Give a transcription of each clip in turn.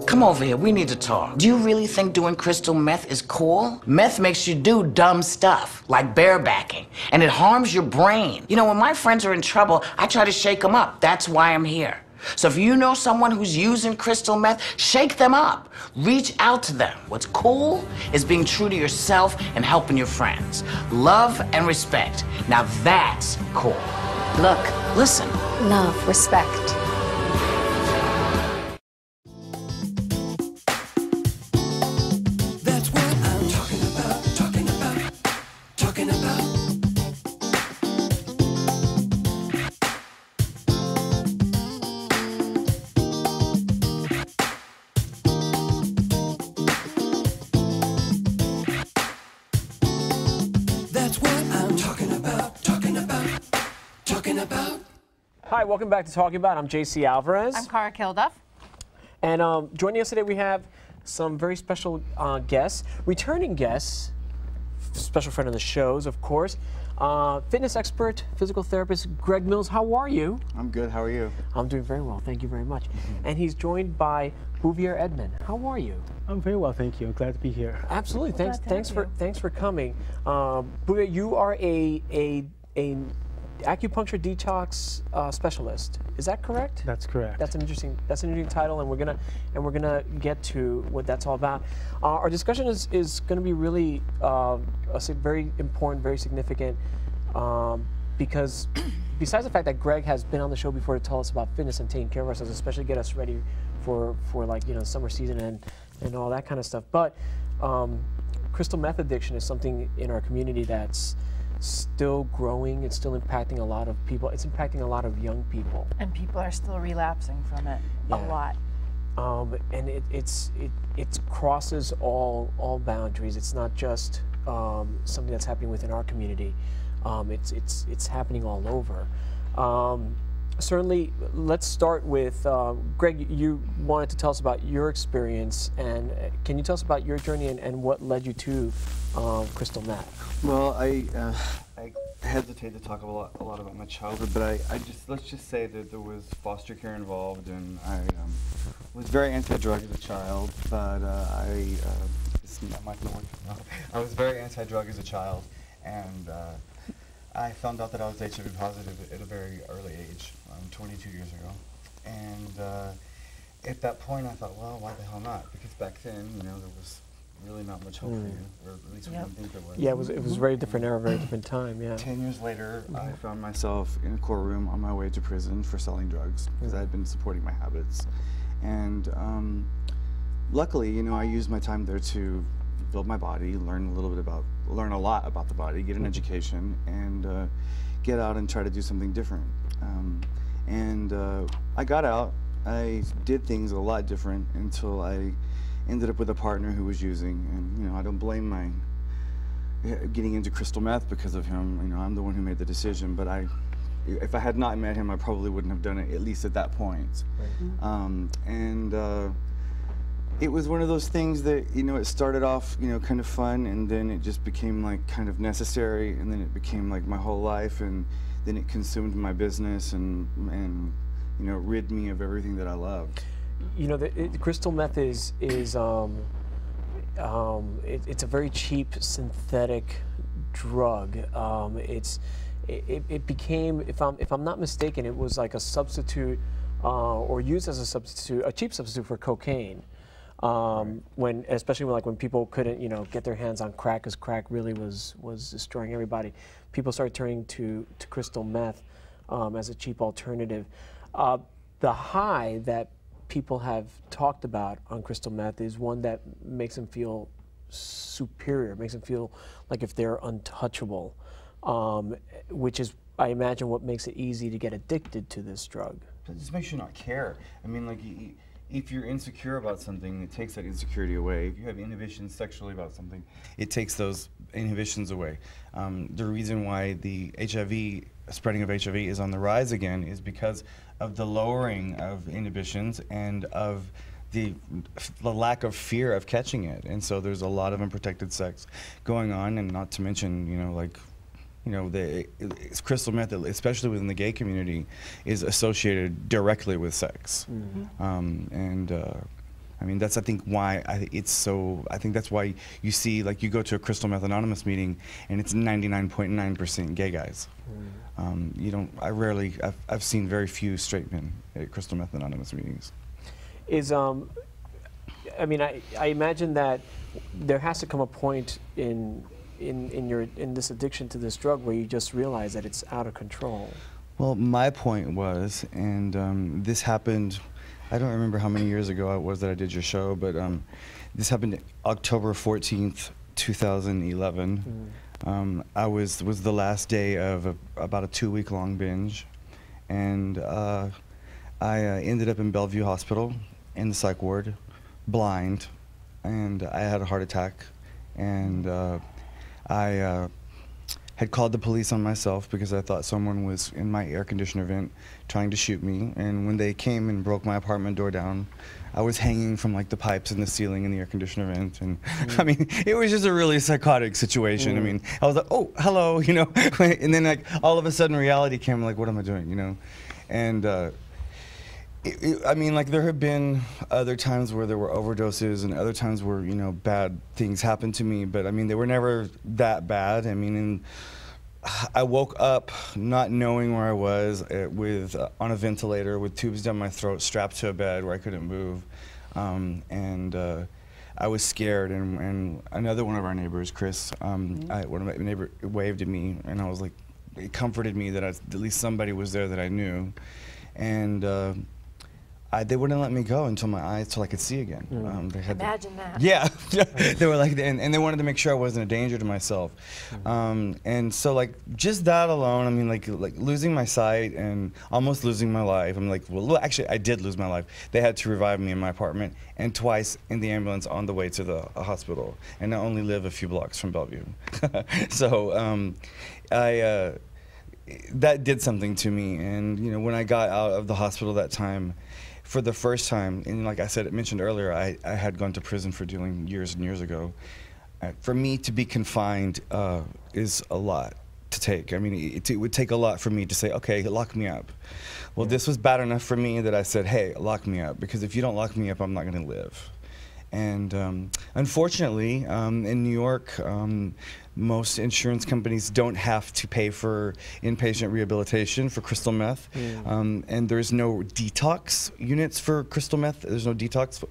Come over here, we need to talk. Do you really think doing crystal meth is cool? Meth makes you do dumb stuff, like barebacking, and it harms your brain. You know, when my friends are in trouble, I try to shake them up. That's why I'm here. So if you know someone who's using crystal meth, shake them up. Reach out to them. What's cool is being true to yourself and helping your friends. Love and respect. Now that's cool. Look, listen. Love, respect. That's what I'm talking about, talking about, talking about. That's what I'm talking about, talking about, talking about. Hi, welcome back to Talking About. I'm JC Alvarez. I'm Cara Kilduff. And joining us today, we have some very special guests, returning guests, special friend of the shows, of course. Fitness expert, physical therapist, Greg Mills. How are you? I'm good. How are you? I'm doing very well. Thank you very much. And he's joined by Bouvier Edmond. How are you? I'm very well, thank you. Glad to be here. Absolutely. Well, Thanks for coming. Bouvier, you are a acupuncture detox specialist. Is that correct? That's correct. That's an interesting title, and we're gonna get to what that's all about. Our discussion is going to be really very important, very significant, because besides the fact that Greg has been on the show before to tell us about fitness and taking care of ourselves, especially get us ready for like, you know, summer season and all that kind of stuff. But crystal meth addiction is something in our community that's still growing. It's still impacting a lot of people. It's impacting a lot of young people. And people are still relapsing from it a lot. And it crosses all boundaries. It's not just something that's happening within our community. It's happening all over. Certainly, let's start with Greg. You wanted to tell us about your experience, and can you tell us about your journey and what led you to crystal meth? Well, I hesitate to talk a lot about my childhood, but let's just say that there was foster care involved, and I was very anti-drug as a child. But I was very anti-drug as a child, and I found out that I was HIV positive at a very early age, 22 years ago. And at that point, I thought, well, why the hell not? Because back then, you know, there was really not much hope for you, or at least we didn't think there was. Yeah, it was a very different era, very different time. Yeah. 10 years later, I found myself in a courtroom on my way to prison for selling drugs because I had been supporting my habits. And luckily, you know, I used my time there to build my body, learn a lot about the body, get an education, and get out and try to do something different. I got out. I did things a lot different until I ended up with a partner who was using, and you know, I don't blame my getting into crystal meth because of him. You know, I'm the one who made the decision, but if I had not met him, I probably wouldn't have done it, at least at that point. Right. It was one of those things that, you know, it started off, you know, kind of fun, and then it just became like kind of necessary, and then it became like my whole life, and then it consumed my business and you know, rid me of everything that I loved. You know, the crystal meth is it's a very cheap synthetic drug. It became, if I'm not mistaken, it was like a substitute or used as a substitute, a cheap substitute for cocaine. Especially when people couldn't, you know, get their hands on crack, because crack really was destroying everybody. People started turning to crystal meth as a cheap alternative. The high that people have talked about on crystal meth is one that makes them feel superior, makes them feel like if they're untouchable, which is, I imagine, what makes it easy to get addicted to this drug. It just makes you not care. I mean, like, if you're insecure about something, it takes that insecurity away. If you have inhibitions sexually about something, it takes those inhibitions away. The reason why the spreading of HIV is on the rise again is because of the lowering of inhibitions and of the lack of fear of catching it. And so there's a lot of unprotected sex going on, and not to mention, you know, like, you know, crystal meth, especially within the gay community, is associated directly with sex. I mean, that's, I think, why it's so, I think that's why you see, like, you go to a Crystal Meth Anonymous meeting and it's 99.9% gay guys. You don't, I've seen very few straight men at Crystal Meth Anonymous meetings. I mean, I imagine that there has to come a point in this addiction to this drug where you just realize that it's out of control. Well, my point was, and this happened, I don't remember how many years ago it was that I did your show, but this happened October 14th, 2011. I was the last day of about a 2-week-long binge, and I ended up in Bellevue Hospital in the psych ward, blind, and I had a heart attack, and I had called the police on myself because I thought someone was in my air conditioner vent trying to shoot me, and when they came and broke my apartment door down, I was hanging from like the pipes in the ceiling in the air conditioner vent, and I mean, it was just a really psychotic situation. I mean, I was like, oh, hello, you know, and then like all of a sudden reality came, like, what am I doing, you know? And I mean, like, there have been other times where there were overdoses and other times where, you know, bad things happened to me, but I mean, they were never that bad. I mean, I woke up not knowing where I was on a ventilator with tubes down my throat, strapped to a bed where I couldn't move. I was scared, and another one of our neighbors, Chris, one of my neighbors waved at me, and I was like, it comforted me that at least somebody was there that I knew. And they wouldn't let me go until I could see again. They had Imagine that. Yeah, they were like, and they wanted to make sure I wasn't a danger to myself. And so, like, just that alone, I mean, like losing my sight and almost losing my life. I'm like, well, actually, I did lose my life. They had to revive me in my apartment and twice in the ambulance on the way to the hospital. And I only live a few blocks from Bellevue. So that did something to me. And, you know, when I got out of the hospital that time, for the first time, and like I said, mentioned earlier, I had gone to prison for dealing years and years ago. For me to be confined is a lot to take. I mean, it would take a lot for me to say, okay, lock me up. Well, this was bad enough for me that I said, hey, lock me up, because if you don't lock me up, I'm not going to live. And unfortunately, in New York, most insurance companies don't have to pay for inpatient rehabilitation for crystal meth, and there's no detox units for crystal meth. There's no detox,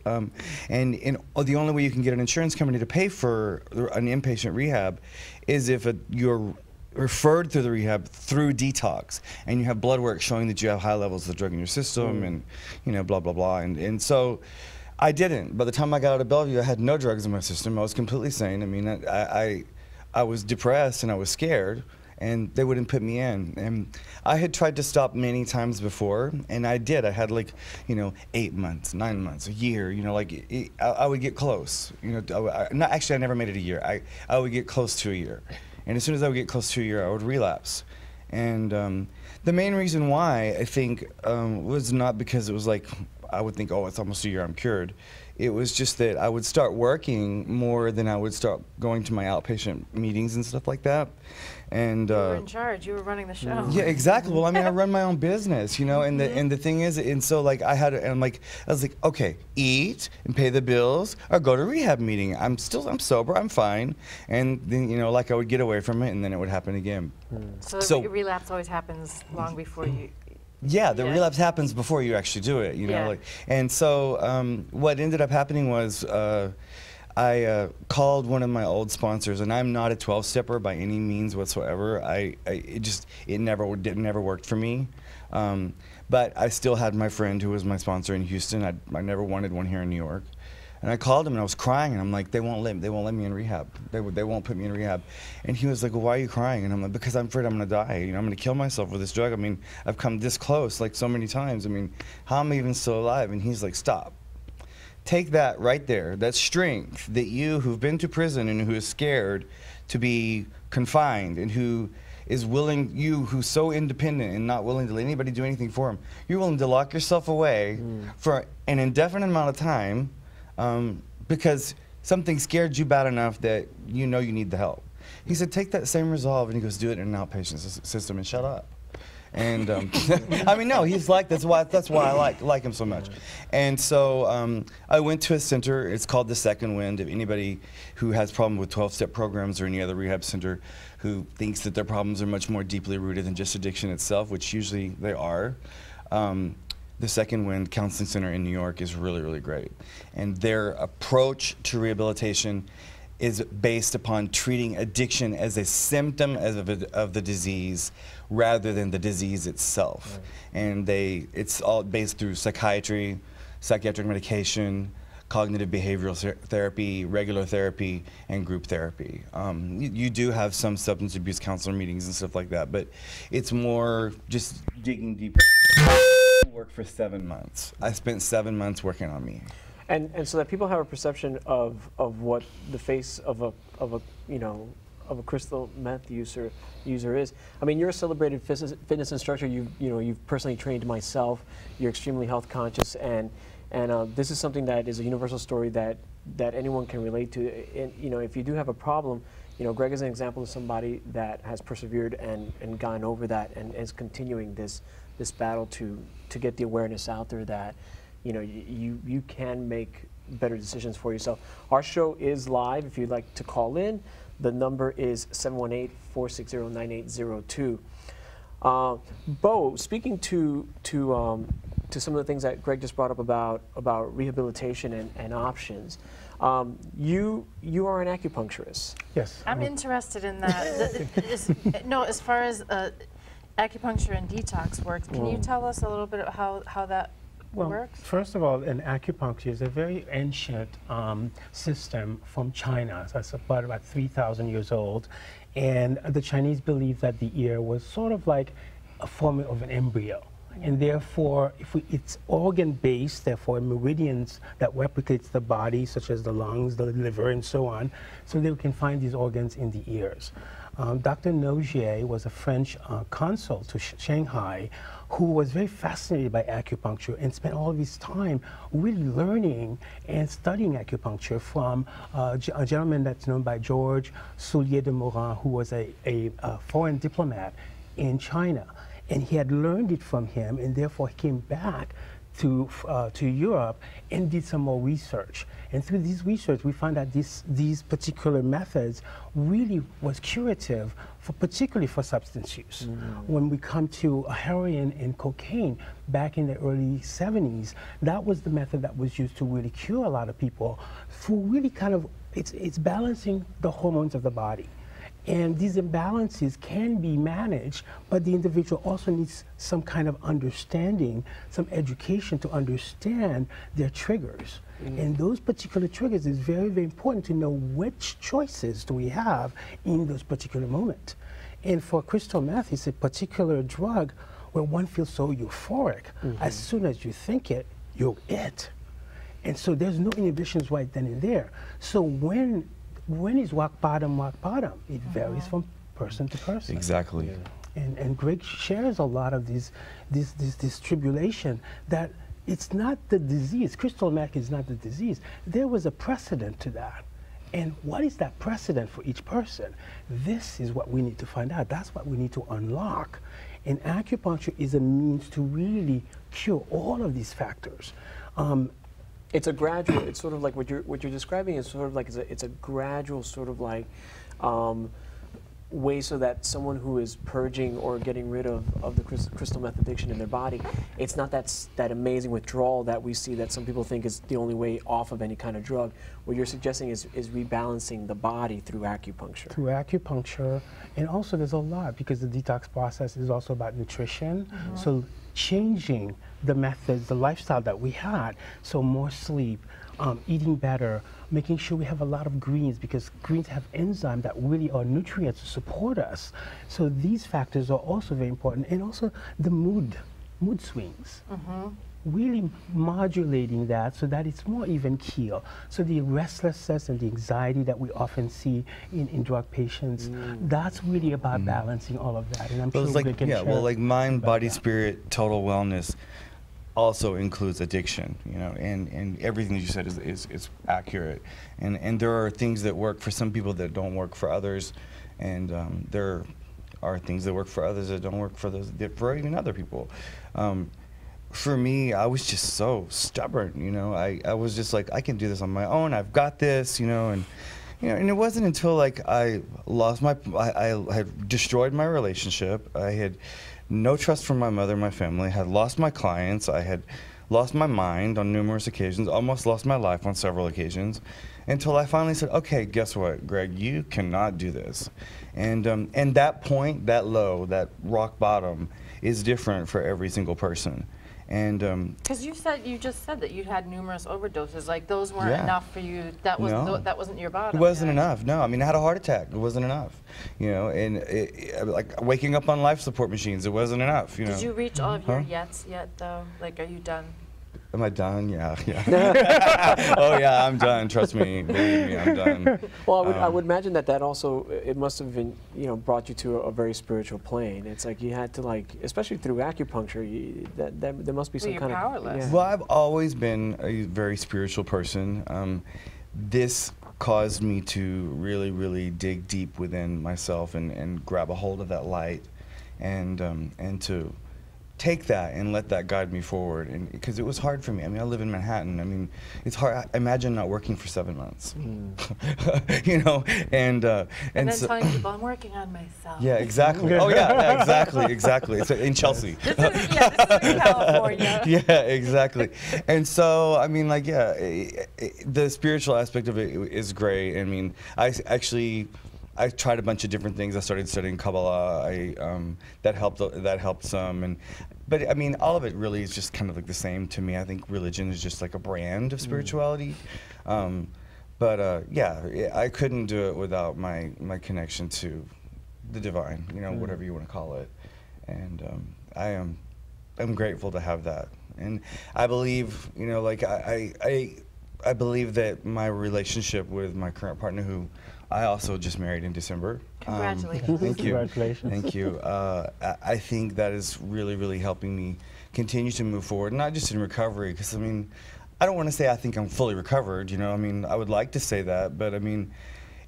and the only way you can get an insurance company to pay for an inpatient rehab is if you're referred to the rehab through detox, and you have blood work showing that you have high levels of the drug in your system, and you know, blah blah blah, and so. I didn't. By the time I got out of Bellevue, I had no drugs in my system. I was completely sane. I mean, I was depressed and I was scared, and they wouldn't put me in. And I had tried to stop many times before, and I did. I had, like, you know, 8 months, 9 months, a year. You know, like I would get close. You know, actually, I never made it a year. I would get close to a year, and as soon as I would get close to a year, I would relapse. And the main reason why, I think, was not because it was like, I would think, oh, it's almost a year, I'm cured. It was just that I would start working more than I would start going to my outpatient meetings and stuff like that. And You were in charge. You were running the show. yeah, exactly. Well, I mean, I run my own business, you know, and the thing is, and so like I was like, okay, eat and pay the bills, or go to a rehab meeting. I'm sober, I'm fine, and then, you know, like, I would get away from it, and then it would happen again. So relapse always happens long before you. Yeah, the Yeah. relapse happens before you actually do it, you know. Yeah. Like, and so what ended up happening was I called one of my old sponsors, and I'm not a 12-stepper by any means whatsoever. It never worked for me. But I still had my friend who was my sponsor in Houston. I never wanted one here in New York. And I called him, and I was crying, and I'm like, they won't let me in rehab. They won't put me in rehab. And he was like, well, why are you crying? And I'm like, because I'm afraid I'm gonna die. You know, I'm gonna kill myself with this drug. I mean, I've come this close like so many times. I mean, how am I even still alive? And he's like, stop. Take that right there, that strength that you who've been to prison and who is scared to be confined, and who is willing, you who's so independent and not willing to let anybody do anything for him, you're willing to lock yourself away for an indefinite amount of time, because something scared you bad enough that you know you need the help. He said, take that same resolve, and he goes, do it in an outpatient system and shut up. And I mean, no, he's like, that's why I like him so much. And so I went to a center. It's called The Second Wind. If anybody who has problem with 12-step programs or any other rehab center who thinks that their problems are much more deeply rooted than just addiction itself, which usually they are, the Second Wind Counseling Center in New York is really, really great. And their approach to rehabilitation is based upon treating addiction as a symptom of the disease rather than the disease itself. Right. And it's all based through psychiatry, psychiatric medication, cognitive behavioral therapy, regular therapy, and group therapy. You do have some substance abuse counselor meetings and stuff like that, but it's more just digging deeper. I worked for 7 months. I spent 7 months working on me. And so that people have a perception of what the face of a crystal meth user is. I mean, you're a celebrated fitness instructor. You've personally trained myself. You're extremely health conscious, and this is something that is a universal story that anyone can relate to. And if you do have a problem, Greg is an example of somebody that has persevered and gone over that and is continuing this battle to get the awareness out there that you can make better decisions for yourself. Our show is live. If you'd like to call in, the number is 718-460-9802. Bo, speaking to some of the things that Greg just brought up about rehabilitation and options, you are an acupuncturist. Yes. I'm interested in that. As far as acupuncture and detox works, can you tell us a little bit about how that works? First of all, an acupuncture is a very ancient system from China. So it's about 3,000 years old. And the Chinese believe that the ear was sort of like a form of an embryo. And therefore, it's organ-based, therefore meridians that replicates the body, such as the lungs, the liver, and so on, so they can find these organs in the ears. Dr. Nogier was a French consul to Shanghai who was very fascinated by acupuncture and spent all of his time really learning and studying acupuncture from a gentleman that's known by George Soulier de Morin, who was a foreign diplomat in China. And he had learned it from him, and therefore he came back to Europe and did some more research. And through this research, we found that these particular methods really was curative, particularly for substance use. When we come to heroin and cocaine, back in the early 70s, that was the method that was used to really cure a lot of people for really kind of, it's balancing the hormones of the body. And these imbalances can be managed, but the individual also needs some kind of understanding, some education to understand their triggers. And those particular triggers is very, very important to know which choices do we have in those particular moments. And for crystal meth, it's a particular drug where one feels so euphoric. As soon as you think it, you're it. And so there's no inhibitions right then and there. So when is rock bottom rock bottom? It varies from person to person. Exactly. And Greg shares a lot of this tribulation that it's not the disease. Crystal meth is not the disease. There was a precedent to that. And what is that precedent for each person? This is what we need to find out. That's what we need to unlock. And acupuncture is a means to really cure all of these factors. It's a gradual. It's sort of like what you're describing is sort of like it's a gradual sort of like way so that someone who is purging or getting rid of the crystal meth addiction in their body, it's not that amazing withdrawal that we see that some people think is the only way off of any kind of drug. What you're suggesting is rebalancing the body through acupuncture. Through acupuncture, and also there's a lot because the detox process is also about nutrition. So changing the methods, the lifestyle that we had, so more sleep, eating better, making sure we have a lot of greens because greens have enzymes that really are nutrients to support us. So these factors are also very important. And also the mood swings. Really modulating that so that it's more even keel. So the restlessness and the anxiety that we often see in drug patients, that's really about balancing all of that. And I'm sure like, we can share like mind, body, that. spirit, total wellness also includes addiction, and everything that you said is accurate. And there are things that work for some people that don't work for others, and there are things that work for others that don't work for for even other people. For me, I was just so stubborn, you know. I was just like, I can do this on my own. I've got this, you know, and and it wasn't until like I had destroyed my relationship. I had no trust from my mother and my family. Had lost my clients. I had lost my mind on numerous occasions. Almost lost my life on several occasions, until I finally said, "Okay, guess what, Greg? You cannot do this." And that point, that low, that rock bottom, is different for every single person. And because you just said that you had numerous overdoses, like those weren't Yeah. enough for you. That was No. that wasn't your bottom. it wasn't yeah. enough. No, I mean, I had a heart attack. It wasn't enough. You know, and like waking up on life support machines, it wasn't enough. You know. Did you reach all of your yets yet, though? Like, are you done? Am I done? Yeah, yeah. Oh yeah, I'm done. Trust me, believe me, I'm done. Well, I would imagine that also, it must have been, brought you to a very spiritual plane. It's like you had to, like, especially through acupuncture, there must be some you're kind powerless. of. Yeah. Well, I've always been a very spiritual person. This caused me to really, really dig deep within myself and grab a hold of that light, and to take that and let that guide me forward. And because it was hard for me. I mean, I live in Manhattan. I mean, it's hard. Imagine not working for 7 months. You know, and then so, telling people, I'm working on myself. yeah, exactly. Oh yeah, exactly. It's in Chelsea. This is in California. Yeah, exactly. And so, I mean, like, the spiritual aspect of it is great. I mean, I tried a bunch of different things. I started studying Kabbalah. That helped some, but I mean, all of it really is just kind of like the same to me. I think religion is just like a brand of spirituality. Yeah, I couldn't do it without my connection to the divine, whatever you want to call it. And I'm grateful to have that. And I believe, like I believe that my relationship with my current partner, who I also just married in December. Congratulations. Thank you. Congratulations. Thank you. I think that is really, really helping me continue to move forward, not just in recovery, because I mean, I don't want to say I think I'm fully recovered, I mean, I would like to say that, but I mean,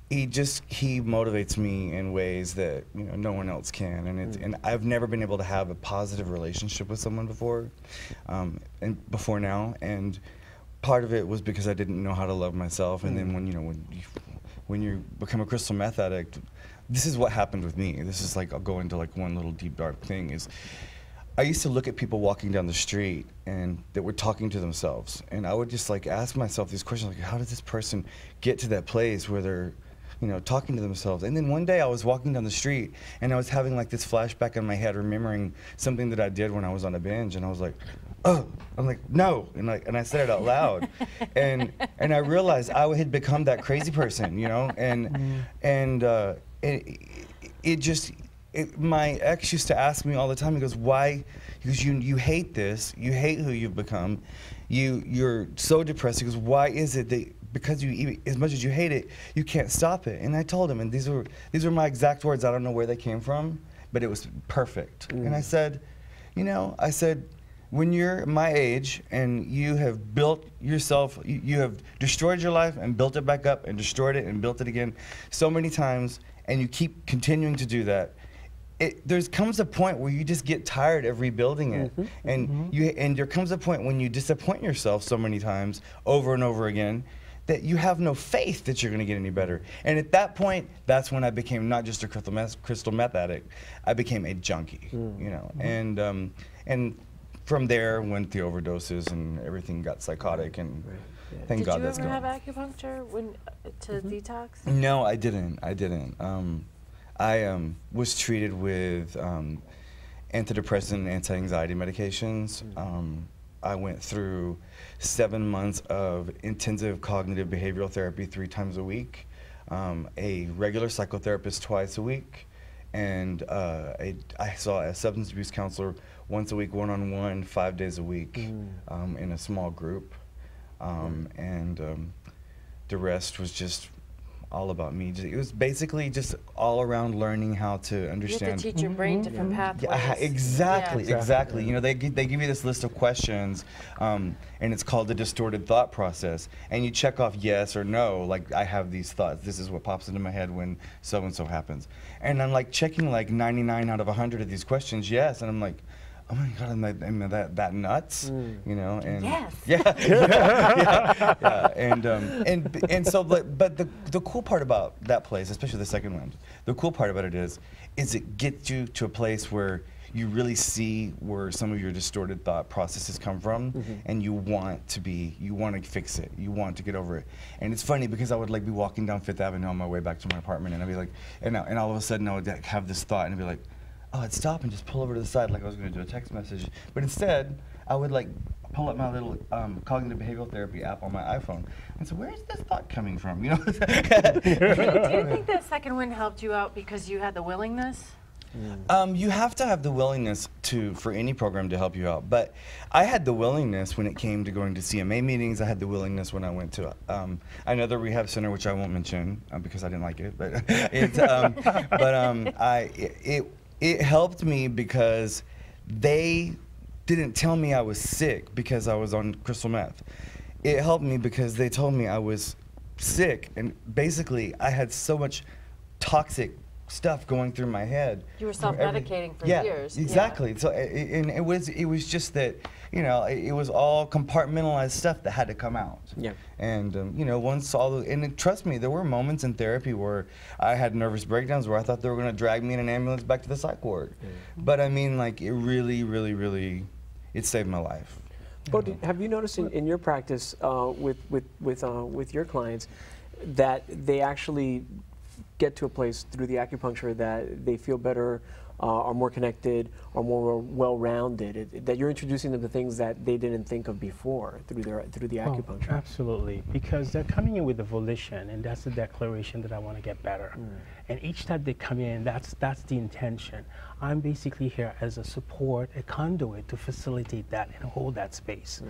he motivates me in ways that no one else can, and I've never been able to have a positive relationship with someone before, and before now, and part of it was because I didn't know how to love myself, and then when you become a crystal meth addict, this is what happened with me. This is like, I'll go into like one little deep dark thing, is I used to look at people walking down the street and that were talking to themselves, and I would just like ask myself these questions, like, how did this person get to that place where they're talking to themselves? And then one day I was walking down the street and I was having like this flashback in my head, remembering something that I did when I was on a binge, and I was like, oh, I'm like, no, and I said it out loud, and I realized I had become that crazy person, my ex used to ask me all the time, he goes, why? He goes, you hate this, you hate who you've become, you're so depressed. He goes, why is it that because as much as you hate it, you can't stop it? And I told him, and these were my exact words. I don't know where they came from, but it was perfect. And I said, when you're my age and you have built yourself, you have destroyed your life and built it back up and destroyed it and built it again so many times, and you keep continuing to do that, there comes a point where you just get tired of rebuilding it, and there comes a point when you disappoint yourself so many times over and over again that you have no faith that you're going to get any better. And at that point, that's when I became not just a crystal meth addict, I became a junkie, and from there went the overdoses and everything got psychotic, and thank God that's gone. Did you ever have acupuncture to detox? No, I didn't. I was treated with antidepressant and anti-anxiety medications. I went through 7 months of intensive cognitive behavioral therapy 3 times a week, a regular psychotherapist twice a week, and I saw a substance abuse counselor once a week, one-on-one, 5 days a week, in a small group, and the rest was just all about me. It was basically just all around learning how to You have understand. to teach your brain different pathways. Yeah, exactly, Yeah. exactly. You know, they give you this list of questions, and it's called the distorted thought process. And you check off yes or no, like I have these thoughts. This is what pops into my head when so and so happens. And I'm like checking like 99 out of 100 of these questions, yes. And I'm like, oh my God, am I that nuts? You know, and Yes. yeah. And so, but the cool part about that place, especially the second one, the cool part about it is it gets you to a place where you really see where some of your distorted thought processes come from, and you want to fix it, you want to get over it. And it's funny because I would like be walking down Fifth Avenue on my way back to my apartment, and I'd be like, and all of a sudden I would like, have this thought, and I'd be like, oh, I'd stop and just pull over to the side like I was going to do a text message. But instead, I would like pull up my little cognitive behavioral therapy app on my iPhone and say, where is this thought coming from? You know? Do you think that second wind helped you out because you had the willingness? You have to have the willingness for any program to help you out. But I had the willingness when it came to going to CMA meetings. I had the willingness when I went to another rehab center, which I won't mention because I didn't like it. But it helped me because they didn't tell me I was sick because I was on crystal meth. It helped me because they told me I was sick, and basically I had so much toxic stuff going through my head. You were self-medicating for years. Exactly. So and it was just that, you know, it was all compartmentalized stuff that had to come out. Yeah. And you know, once trust me, there were moments in therapy where I had nervous breakdowns where I thought they were going to drag me in an ambulance back to the psych ward. But I mean, like, it really, really, really, it saved my life. Well, have you noticed in your practice with your clients that they actually get to a place through the acupuncture that they feel better, are more connected, are more well-rounded, that you're introducing them to things that they didn't think of before through the acupuncture? Absolutely, because they're coming in with a volition, and that's the declaration that I want to get better. And each time they come in, that's the intention. I'm basically here as a support, a conduit to facilitate that and hold that space.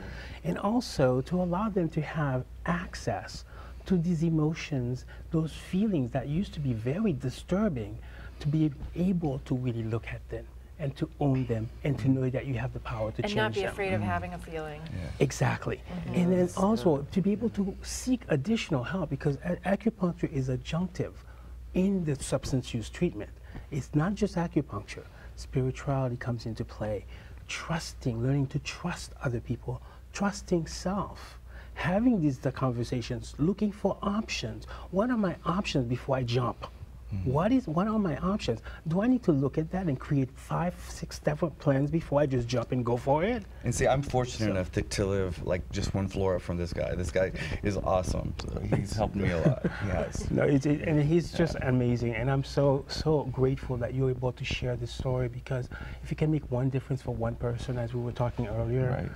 And also to allow them to have access to these emotions, those feelings that used to be very disturbing, to be able to really look at them and to own them and to know that you have the power to change them. And not be afraid of having a feeling. Exactly. And then also to be able to seek additional help, because acupuncture is adjunctive in the substance use treatment. It's not just acupuncture. Spirituality comes into play. Trusting, learning to trust other people, trusting self. Having these conversations, looking for options. What are my options before I jump? What are my options? Do I need to look at that and create 5, 6 different plans before I just jump and go for it? And see, I'm fortunate enough to live like just one floor up from this guy. This guy is awesome. So he's helped me a lot. He has. No, and he's just amazing, and I'm so grateful that you're able to share this story, because if you can make one difference for one person, as we were talking earlier. Right.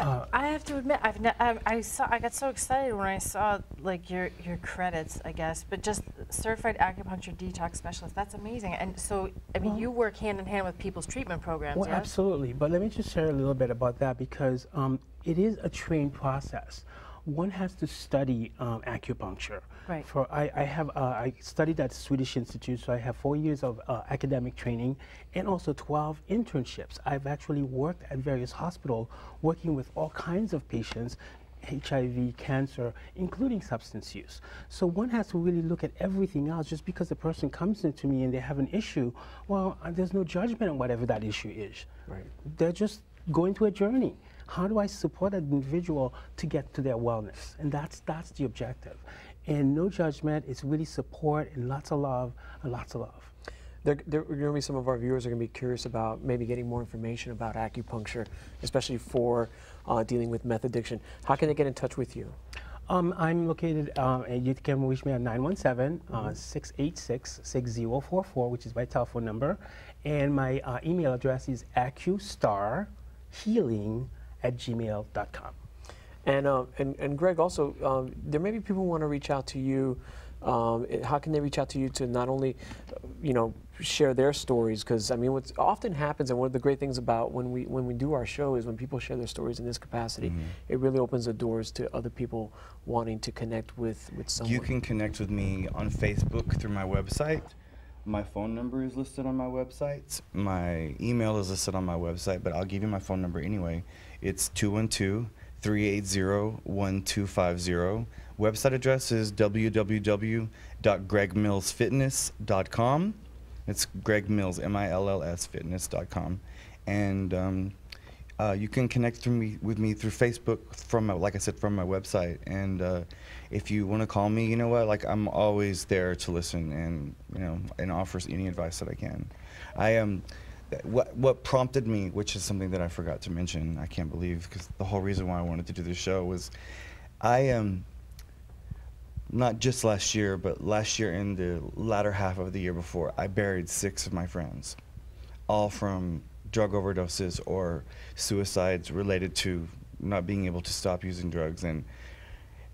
I have to admit, I got so excited when I saw like your credits, I guess, but just certified acupuncture detox specialist. That's amazing. And so, I mean, you work hand in hand with people's treatment programs. Well, yes? absolutely. But let me just share a little bit about that, because it is a trained process. One has to study acupuncture. Right. I studied at Swedish Institute, so I have 4 years of academic training and also 12 internships. I've actually worked at various hospitals working with all kinds of patients, HIV, cancer, including substance use. So one has to really look at everything else. Just because a person comes into me and they have an issue, well, there's no judgment on whatever that issue is. Right. They're just going through a journey. How do I support an individual to get to their wellness? And that's the objective. And no judgment, it's really support and lots of love and lots of love. There are going to be some of our viewers are going to be curious about maybe getting more information about acupuncture, especially for dealing with meth addiction. How can they get in touch with you? I'm located, you can reach me at 917-686-6044, which is my telephone number. And my email address is acustarhealing@gmail.com. And Greg, also, there may be people who want to reach out to you how can they reach out to you to not only, share their stories? Because I mean, what often happens, and one of the great things about when we do our show is when people share their stories in this capacity, it really opens the doors to other people wanting to connect with someone. You can connect with me on Facebook through my website. My phone number is listed on my website. My email is listed on my website, but I'll give you my phone number anyway. It's 212-380-1250. Website address is www.gregmillsfitness.com. It's Greg Mills, M-I-L-L-S, fitness.com. And you can connect with me through Facebook from, like I said, from my website. And if you want to call me, you know what? Like, I'm always there to listen and and offer any advice that I can. What prompted me, which is something that I forgot to mention, I can't believe, because the whole reason why I wanted to do this show was, not just last year, but last year in the latter half of the year before, I buried 6 of my friends, all from drug overdoses or suicides related to not being able to stop using drugs. And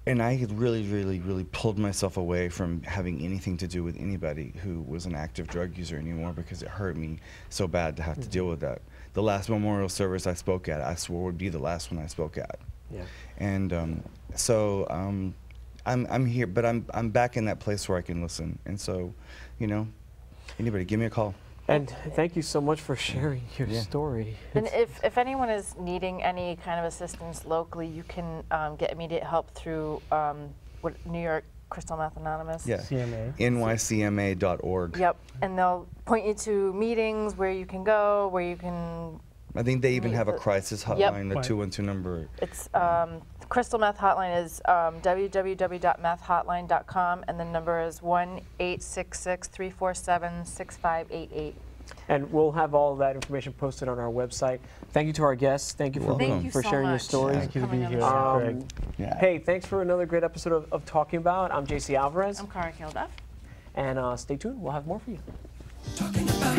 I had really pulled myself away from having anything to do with anybody who was an active drug user anymore, because it hurt me so bad to have to deal with that. The last memorial service I spoke at, I swore would be the last one I spoke at. Yeah. And I'm here, but I'm back in that place where I can listen. And so, anybody, give me a call. And thank you so much for sharing your story. And if anyone is needing any kind of assistance locally, you can get immediate help through New York Crystal Meth Anonymous. Yeah. CMA. nycma.org. Yep, and they'll point you to meetings where you can go, where you can. I think they even have a crisis hotline, the Right. 212 number. It's Crystal Meth Hotline is www.methhotline.com, and the number is 1-866-347-6588. And we'll have all of that information posted on our website. Thank you to our guests. Thank you for, Thank you for so sharing your much. stories. Thank you to be Coming on here, the show. Greg. Yeah. Hey, thanks for another great episode of Talking About. I'm JC Alvarez. I'm Cara Kilduff. And stay tuned. We'll have more for you. Talking about.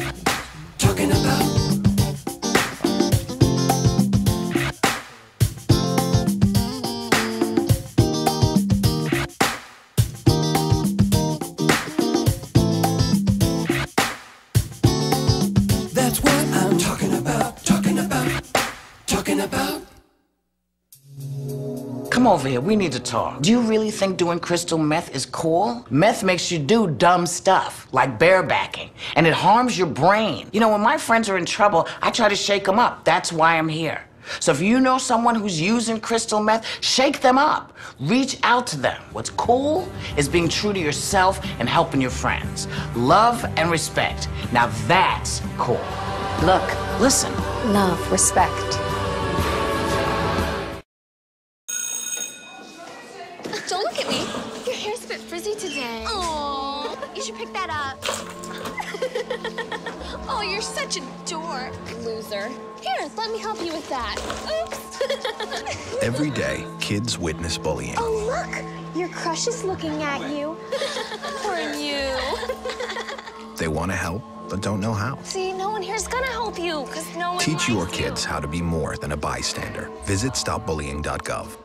That's what I'm talking about. Talking about. Come over here, we need to talk. Do you really think doing crystal meth is cool? Meth makes you do dumb stuff, like barebacking, and it harms your brain. When my friends are in trouble, I try to shake them up. That's why I'm here. So if you know someone who's using crystal meth, shake them up. Reach out to them. What's cool is being true to yourself and helping your friends. Love and respect. Now that's cool. Look, listen. Love, respect. Don't look at me. Your hair's a bit frizzy today. Oh, you should pick that up. Oh, you're such a dork. Loser. Here, let me help you with that. Oops. Every day, kids witness bullying. Oh, look. Your crush is looking at you. Poor you. They want to help, but don't know how. See, no one here's gonna help you, because no one Teach your likes you. kids how to be more than a bystander. Visit stopbullying.gov.